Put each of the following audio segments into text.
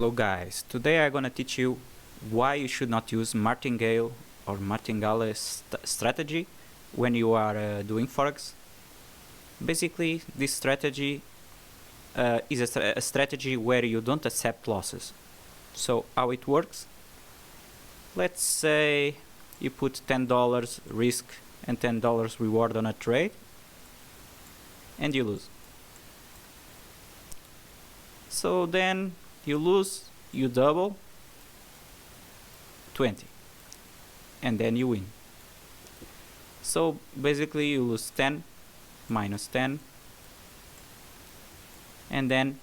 Hello guys, today I'm gonna teach you why you should not use Martingale or Martingale strategy when you are doing Forex. Basically, this strategy is a strategy where you don't accept losses. So how it works? Let's say you put $10 risk and $10 reward on a trade and you lose. So then you lose, you double 20 and then you win. So basically you lose 10 minus 10 and then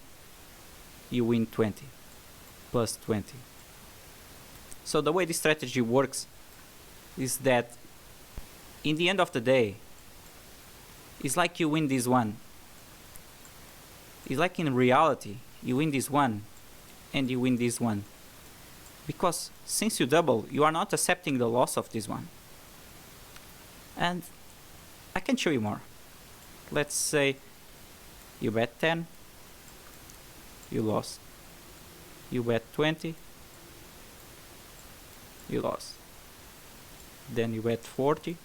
you win 20 plus 20. So the way this strategy works is that in the end of the day, it's like you win this one. It's like in reality, you win this one and you win this one. Because since you double, you are not accepting the loss of this one. And I can show you more. Let's say you bet 10, you lost. You bet 20, you lost. Then you bet 40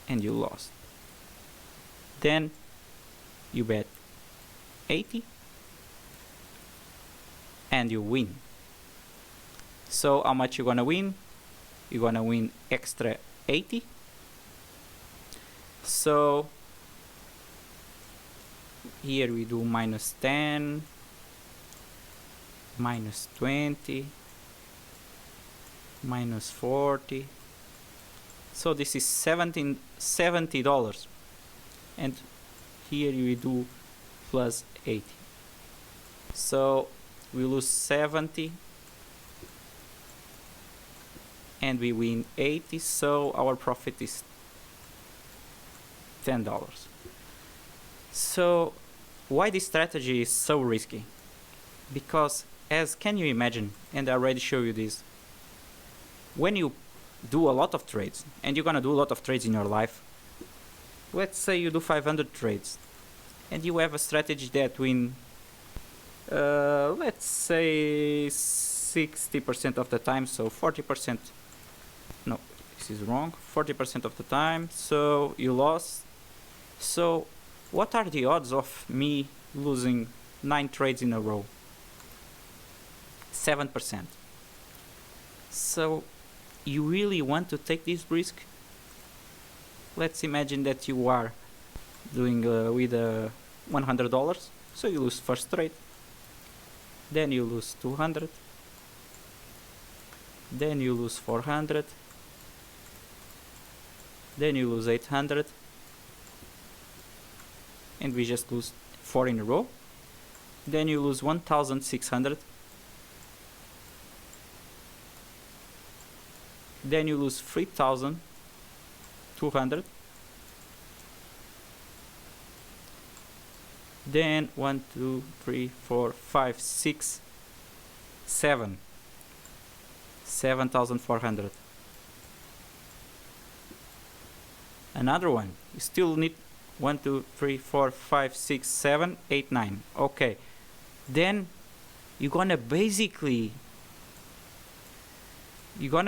and you lost. Then you bet 80 and you win. So how much you're gonna win? You're gonna win extra 80. So here we do minus 10, minus 20, minus 40. So this is $70, and here we do plus 80. So we lose 70 and we win 80, so our profit is $10. So why this strategy is so risky? Because as can you imagine, and I already show you this, when you do a lot of trades, and you're gonna do a lot of trades in your life, let's say you do 500 trades and you have a strategy that win let's say 60% of the time, so 40%, no, this is wrong, 40% of the time, so you lost. So what are the odds of me losing 9 trades in a row? 7%. So you really want to take this risk? Let's imagine that you are doing with $100, so you lose first trade, then you lose 200, then you lose 400, then you lose 800, and we just lose 4 in a row. Then you lose 1,600, then you lose 3,200, then 1, 2, 3, 4, 5, 6, 7, 7,400. Another one, you still need 1, 2, 3, 4, 5, 6, 7, 8, 9. Okay, then you're gonna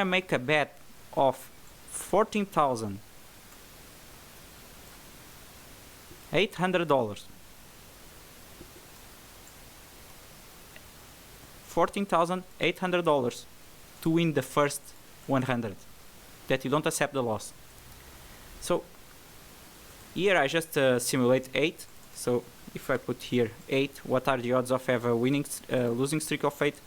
make a bet of $14,800. $14,800 to win the first 100, that you don't accept the loss. So here I just simulate 8. So if I put here 8, what are the odds of have a losing streak of 8?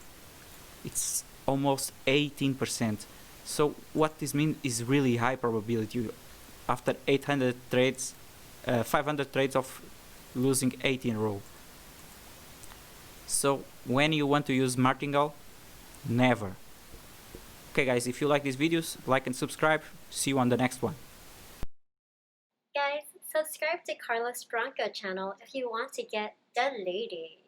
It's almost 18%. So what this means is really high probability after 800 trades, 500 trades of losing 8 in a row. So when you want to use Martingale, never. Okay guys, if you like these videos, like and subscribe. See you on the next one. Guys, subscribe to Carlos Branco channel if you want to get the latest.